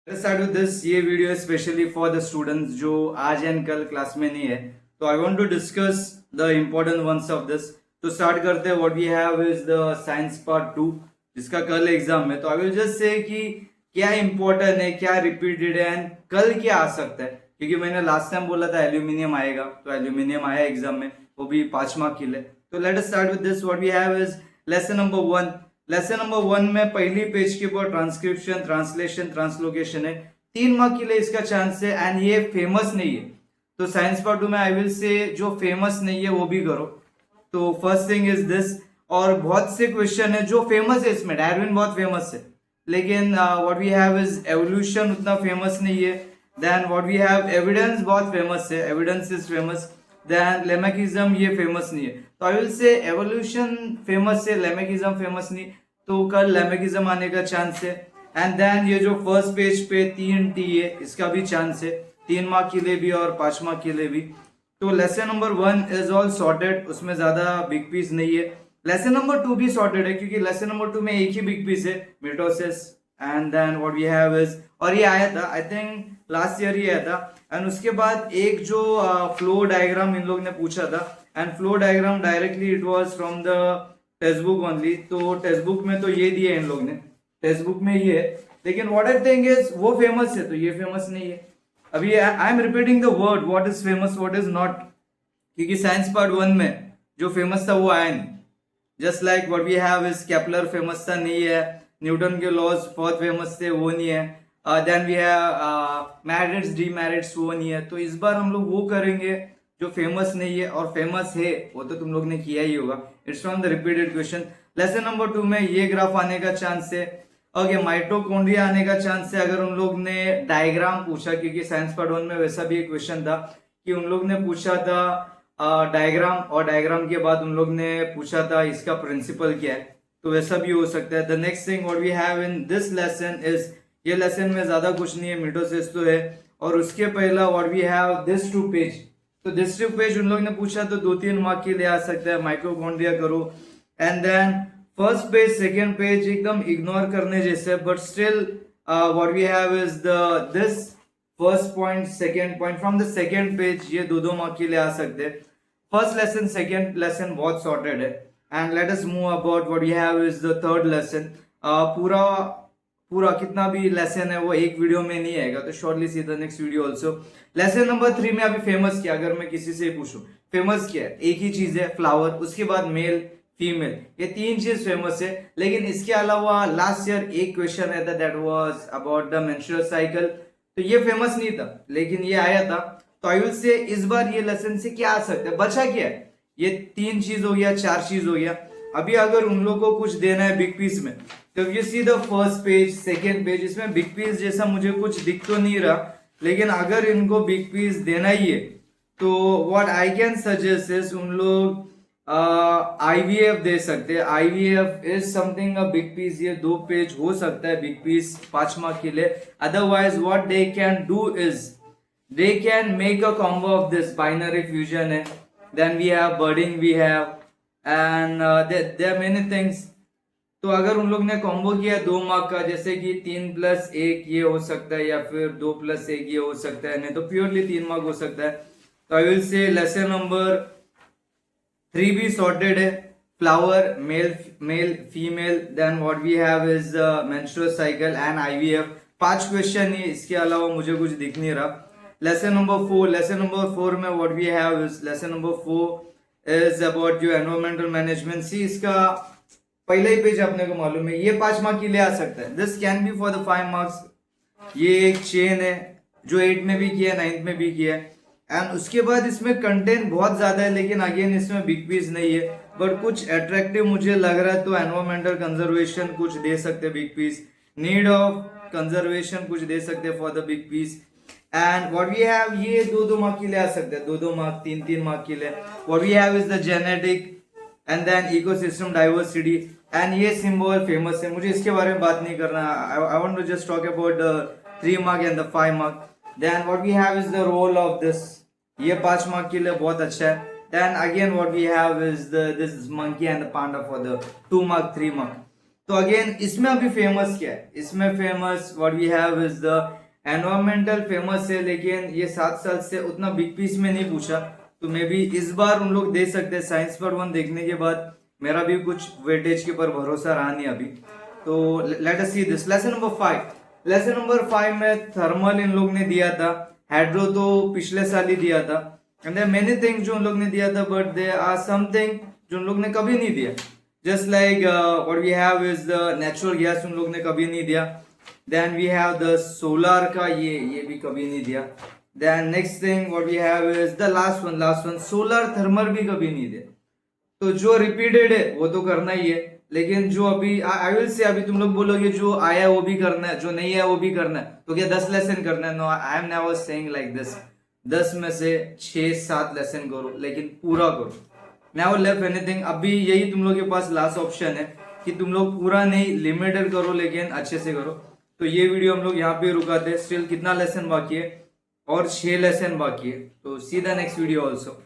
Let's start with this. ये video specially for the students जो आज एंड कल क्लास में नहीं है, तो I want to discuss the important ones of this. तो स्टार्ट करते हैं. What we have is the science part 2 जिसका कल एग्जाम है. तो आई विल जस्ट से कि क्या इम्पोर्टेंट है, क्या रिपीटेड है एंड कल क्या आ सकता है. क्योंकि मैंने लास्ट टाइम बोला था एल्यूमिनियम आएगा, तो एल्यूमिनियम आया एग्जाम में, वो भी 5 मार्क के लिए. तो let us start with this. What we have is lesson number 1. Lesson number 1 में पहली पेज के ऊपर ट्रांसक्रिप्शन, ट्रांसलेशन, ट्रांसलोकेशन है. 3 मार्क के लिए इसका चांस है एंड ये फेमस नहीं है. तो साइंस पार्ट 2 में आई विल से जो फेमस नहीं है वो भी करो. तो फर्स्ट थिंग इज दिस. और बहुत से क्वेश्चन है जो फेमस है इसमें. डार्विन बहुत फेमस है, लेकिन what we have is evolution उतना फेमस नहीं है. Then what we have evidence बहुत फेमस है, evidence is famous. Then Lamarckism ये फेमस नहीं है. तो I will say evolution famous है, लेमेकिज्म फेमस नहीं. तो कल लेमेकिज्म आने का चांस है. एंड देन ये जो फर्स्ट पेज पे 3T है इसका भी चांस है, 3 मार्क के लिए भी और 5 मार्क के लिए भी. तो lesson number 1 is all sorted, उसमें ज्यादा बिग पीस नहीं है. लेसन नंबर 2 भी सॉर्टेड है क्योंकि लेसन नंबर 2 में एक ही बिग पीस है, mitosis. And then what we have is, और ये आया था आई थिंक लास्ट ईयर ही आया था. एंड उसके बाद एक जो फ्लो डायग्राम इन लोग ने पूछा था, and flow diagram directly it was from the text book only. तो टेक्स्ट बुक में तो ये दिए इन लोग ने, टेक्स्ट बुक में ये है. लेकिन व्हाट आई थिंक इज वो फेमस है, तो ये फेमस नहीं है. अभी I am repeating the word what is famous what is not, क्योंकि साइंस पार्ट 1 में जो फेमस था वो आया नहीं. Just like what we have is Kepler famous था, नहीं है. न्यूटन के लॉज बहुत फेमस थे, वो नहीं है. Then we have merits, demerits, वो नहीं है. तो इस बार हम लोग वो करेंगे जो फेमस नहीं है, और फेमस है वो तो तुम लोग ने किया ही होगा. It's from the repeated question. Lesson number 2 में ये ग्राफ आने का चांस है. ओके, माइटोकॉन्ड्रिया आने का चांस है अगर उन लोग ने डायग्राम पूछा, क्योंकि साइंस पार्ट 1 में वैसा भी एक क्वेश्चन था कि उन लोग ने पूछा था डायग्राम, और डायग्राम के बाद उन लोग ने पूछा था इसका प्रिंसिपल क्या है. तो वैसा भी हो सकता है. The next thing what we have in this lesson is, ये लेसन में ज्यादा कुछ नहीं है, मिटोसिस तो है. और उसके पहला what we have this 2 page. तो दिस 2 पेज उन लोग ने पूछा तो 2-3 मार्क के लिए आ सकता है. माइटोकॉन्ड्रिया करो. And then first page, second page एकदम इग्नोर करने जैसे, but still what we have is the this first point, second point from the second page, ये 2-2 मार्क के लिए आ सकते हैं. फर्स्ट लेसन, सेकेंड लेसन बहुत सॉर्टेड है. And let us move about what we have is the third lesson. पूरा पूरा कितना भी लेसन है वो एक वीडियो में नहीं आएगा, तो shortly see the next video also. Lesson number 3 में अभी फेमस क्या, अगर मैं किसी से पूछूं फेमस क्या है, एक ही चीज है, फ्लावर. उसके बाद मेल, फीमेल, ये 3 चीज फेमस है. लेकिन इसके अलावा लास्ट ईयर एक क्वेश्चन आया था that was about the menstrual cycle. तो ये फेमस नहीं था, लेकिन ये आया था. तो आई विल से इस बार ये लेसन से क्या आ सकता है, बचा क्या है. ये 3 चीज हो गया, 4 चीज हो गया. अभी अगर उन लोगों को कुछ देना है बिग पीस में, तो you see the first page, second page, इसमें बिग पीस जैसा मुझे कुछ दिख तो नहीं रहा. लेकिन अगर इनको बिग पीस देना ही है तो what I can suggest is उन लोग IVF दे सकते हैं. IVF is something a big piece. ये 2 पेज हो सकता है बिग पीस 5 मार्क के लिए. Otherwise what they can do is they can make a combo of this. Binary fusion है, then we have budding, we have, and there are many things. तो अगर उन लोग ने कॉम्बो किया 2 मार्क का, जैसे कि 3+1 ये हो सकता है, या फिर 2+1 ये हो सकता है, नहीं तो प्योरली 3 मार्क हो सकता है. तो I will say lesson number 3 भी सॉर्टेड है. Flower, male female, then what we have is menstrual cycle and IVF. 5 question ही, इसके अलावा मुझे कुछ दिख नहीं रहा. लेसन नंबर 4, लेसन नंबर 4 में what we have is, lesson number 4 is about जो एनवायरमेंटल मैनेजमेंट. सी इसका पहला ही पेज अपने को मालूम है, ये 5 मार्क के लिए आ सकता है. This can be for the 5 marks. ये एक चेन है जो 8 में भी किया, 9th में भी किया. एंड उसके बाद इसमें कंटेंट बहुत ज्यादा है, लेकिन अगेन इसमें बिग पीस नहीं है, बट कुछ अट्रैक्टिव मुझे लग रहा है. तो एनवायरमेंटल कंजर्वेशन कुछ दे सकते big piece, need of conservation कुछ दे सकते for the big piece. And what we have, ये 2-2 मार्क के लिए आ सकते हैं, 2-2 मार्क, 3-3 मार्क के लिए. What we have is the genetic and then ecosystem diversity. And ये सिंबल फेमस है, मुझे इसके बारे में बात नहीं करना. I want to just talk about the 3 mark and the 5 mark. Then what we have is the role of this, ये 5 मार्क के लिए बहुत अच्छा है. Then again what we have is the this monkey and the panda for the 2 mark, 3 mark. तो again इसमें अभी famous क्या है, इसमें famous what we have is the environmental famous है, लेकिन ये 7 साल से उतना बिग पीस में नहीं पूछा, तो मे बी इस बार उन लोग दे सकते हैं। साइंस पार्ट 1 देखने के बाद मेरा भी कुछ वेटेज के ऊपर भरोसा रहा नहीं अभी। तो let us see this lesson number 5। Lesson number 5 में थर्मल इन लोग ने दिया था, हाइड्रो तो पिछले साल ही दिया था, एंड देयर मेनी थिंग्स जो उन लोग ने दिया था, बट दे आर समथिंग जो उन लोग ने कभी नहीं दिया। Just like what we have is the natural gas, उन लोग ने कभी नहीं दिया। Then we have the solar का, ये भी कभी नहीं दिया। Then next thing what we have is the last one solar thermal भी कभी नहीं दिया। तो जो रिपीटेड है वो तो करना ही है, लेकिन जो अभी आई विल से, अभी तुम लोग बोलोगे जो आया है वो भी करना है, जो नहीं है वो भी करना है, तो क्या 10 लेसन करना है? No, I am never saying like this. 10 में से 6-7 लेसन करो, लेकिन पूरा करो, नेवर लेफ्ट एनीथिंग। अभी यही तुम लोग के पास लास्ट ऑप्शन है कि तुम लोग पूरा नहीं, लिमिटेड करो, लेकिन अच्छे से करो। तो ये वीडियो हम लोग यहाँ पे रुकाते हैं। स्टिल कितना लेसन बाकी है? और 6 लेसन बाकी है। तो see the next video also.